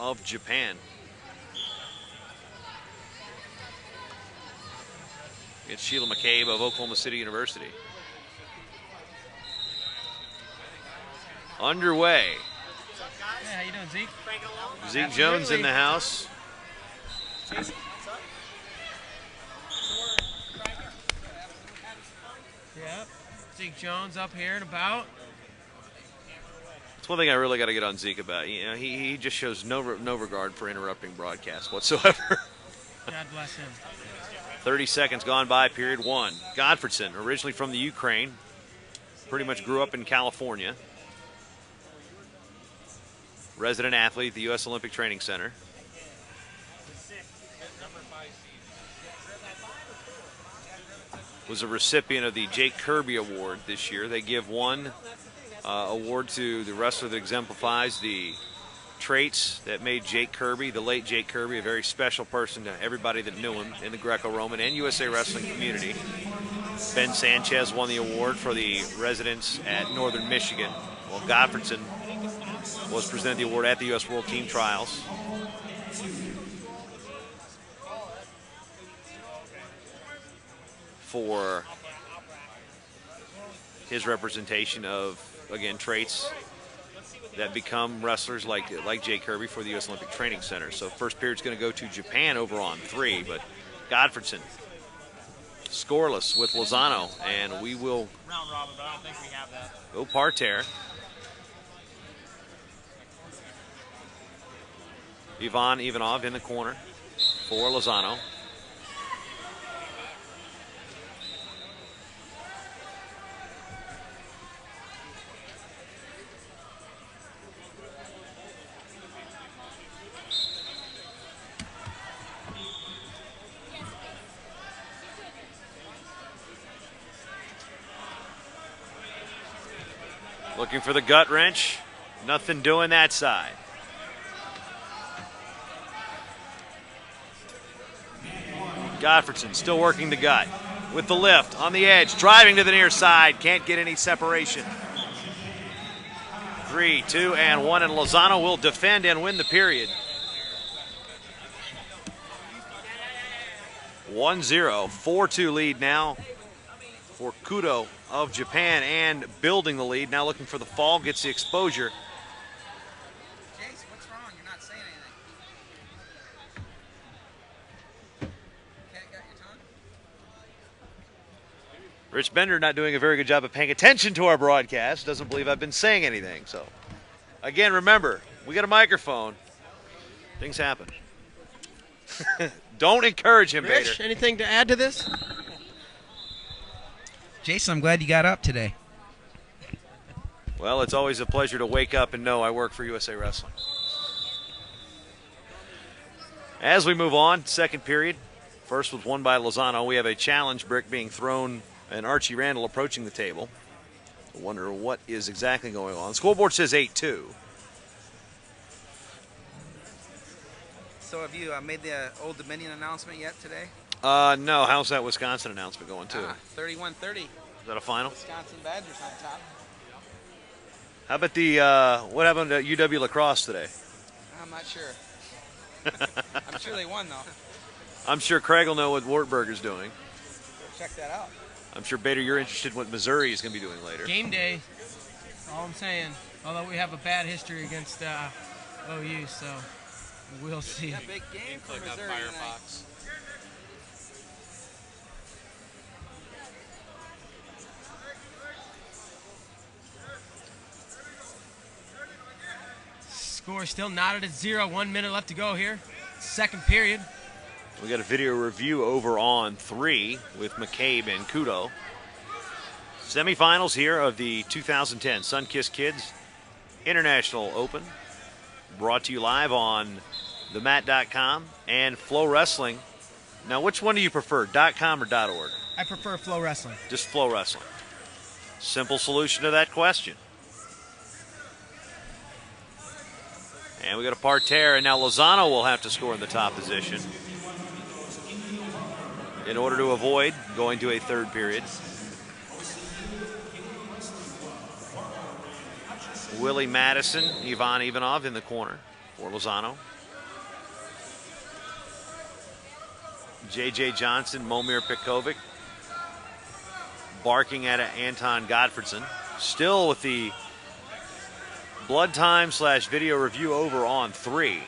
of Japan. It's Sheila McCabe of Oklahoma City University. Underway. Hey, how you doing, Zeke? Zeke Absolutely. Jones in the house. Jason, what's up? Yeah, Zeke Jones up here and about. That's one thing I really got to get on Zeke about. You know, he just shows no regard for interrupting broadcasts whatsoever. God bless him. 30 seconds gone by, period one. Gottfredson, originally from the Ukraine, pretty much grew up in California. Resident athlete at the U.S. Olympic Training Center. Was a recipient of the Jake Kirby Award this year. They give one award to the wrestler that exemplifies the traits that made Jake Kirby, the late Jake Kirby, a very special person to everybody that knew him in the Greco-Roman and USA Wrestling community. Ben Sanchez won the award for the residents at Northern Michigan, while Gottfredson was presented the award at the U.S. World Team Trials. For his representation of, again, traits that become wrestlers like Jake Kirby for the U.S. Olympic Training Center. So first period's going to go to Japan over on 3, but Gottfredson scoreless with Lozano, and we will Round robin, but I don't think we have that. go parterre. Ivan Ivanov in the corner for Lozano. Looking for the gut wrench. Nothing doing that side. Gottfredson still working the gut with the lift on the edge, driving to the near side. Can't get any separation. 3, 2, and 1, and Lozano will defend and win the period. 1-0, 4-2 lead now for Kudo of Japan, and building the lead. Now looking for the fall, gets the exposure. Jace, what's wrong? You're not saying anything. Cat got your tongue? Rich Bender not doing a very good job of paying attention to our broadcast. Doesn't believe I've been saying anything. So, again, remember, we got a microphone. Things happen. Don't encourage him, Rich, Bader. anything to add to this? Jason, I'm glad you got up today. Well, it's always a pleasure to wake up and know I work for USA Wrestling. As we move on, second period. First was won by Lozano. We have a challenge brick being thrown, and Archie Randall approaching the table. I wonder what is exactly going on. The scoreboard says 8-2. So have you made the Old Dominion announcement yet today? No. How's that Wisconsin announcement going, too? 31-30. Is that a final? Wisconsin Badgers on top. How about the, what happened to UW lacrosse today? I'm not sure. I'm sure they won, though. I'm sure Craig will know what Wartburger's doing. Check that out. I'm sure, Bader, you're interested in what Missouri is going to be doing later. Game day. That's all I'm saying. Although we have a bad history against OU, so we'll see. A big game for Missouri tonight. Score still knotted at 0. 1 minute left to go here. Second period. We got a video review over on 3 with McCabe and Kudo. Semifinals here of the 2010 Sunkist Kids International Open. Brought to you live on themat.com and Flow Wrestling. Now, which one do you prefer, .com or .org? I prefer Flow Wrestling. Just Flow Wrestling. Simple solution to that question. And we got a parterre, and now Lozano will have to score in the top position in order to avoid going to a third period. Willie Madison, Ivan Ivanov in the corner for Lozano. J.J. Johnson, Momir Pekovic, barking at Anton Gottfredson. Still with the blood time / video review over on 3.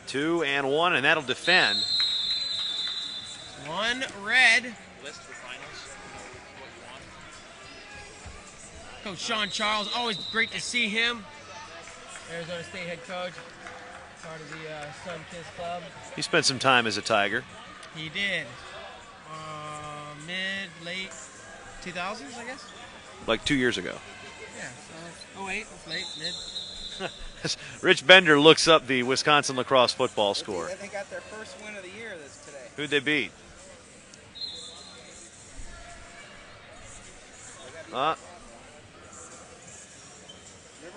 Two and one, and that'll defend. 1 red. List for finals. What you want? Coach Sean Charles, always great to see him. Arizona State head coach, part of the Sunkist club. He spent some time as a Tiger. He did. Late 2000s, I guess? Like 2 years ago. Yeah, so 08, it's late, mid. Rich Bender looks up the Wisconsin lacrosse football score. They got their first win of the year today. Who'd they beat?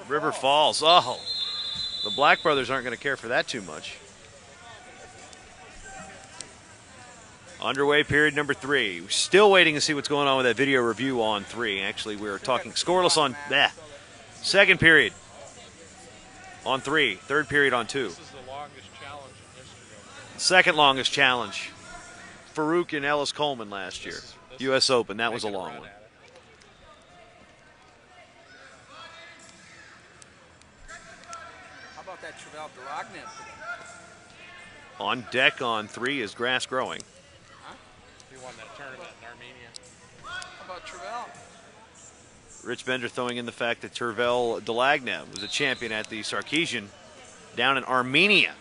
River Falls. Oh, the Black brothers aren't going to care for that too much. Underway period number 3. We're still waiting to see what's going on with that video review on 3. Actually, we were talking scoreless on second period on 3. Third period on 2. This is the longest challenge in history. Second longest challenge. Farouk and Ellis Coleman last year. U.S. Open. That was a long one. How about that Travell Delagnev? On deck on 3 is grass growing. He won that tournament in Armenia. How about Travell? Rich Bender throwing in the fact that Travell Delagnev was a champion at the Sarkeesian down in Armenia.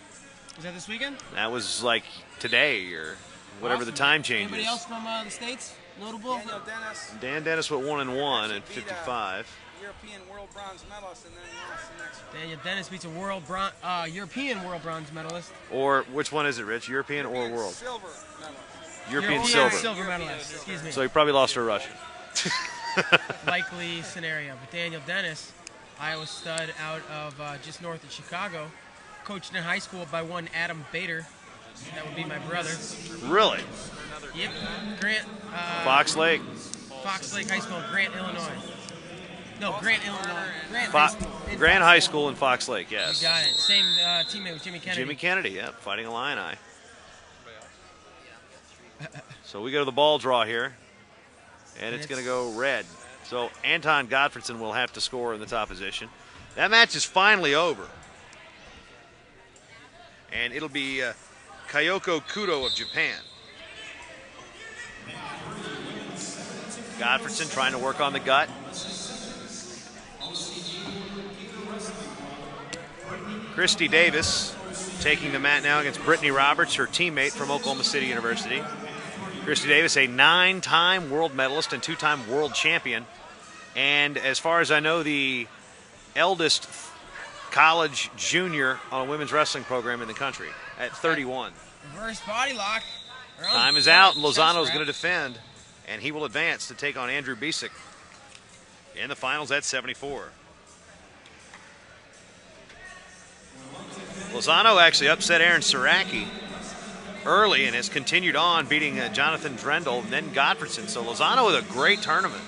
Is that this weekend? That was like today or whatever the time change Anybody is. else from the States? Notable? Daniel Dennis. Dan Dennis went 1-1 at 55. European world bronze medalist, and then lost the next one. Daniel Dennis beats a European world bronze medalist. Or which one is it, Rich? European or world? Silver medalist. European silver. Silver medalist, excuse me. So he probably lost to a Russian. Likely scenario. But Daniel Dennis, Iowa stud out of just north of Chicago, coached in high school by one Adam Bader. That would be my brother. Really? Yep. Grant. Fox Lake. Fox Lake High School, Grant, Illinois. No, Grant, Illinois. Grant Fo High School. Grant High School in Fox Lake, yes. You got it. Same teammate with Jimmy Kennedy. Jimmy Kennedy, yep, fighting Illini. So we go to the ball draw here, and it's going to go red. So Anton Gottfredson will have to score in the top position. That match is finally over. And it'll be Kyoko Kudo of Japan. Gottfredson trying to work on the gut. Christy Davis taking the mat now against Brittany Roberts, her teammate from Oklahoma City University. Christy Davis, a 9-time world medalist and 2-time world champion. And as far as I know, the eldest college junior on a women's wrestling program in the country at 31. Reverse body lock. Time is out, and Lozano is going to defend, and he will advance to take on Andrew Bisick in the finals at 74. Lozano actually upset Aaron Saraki early and has continued on, beating Jonathan Drendel and then Gottfredson. So Lozano with a great tournament.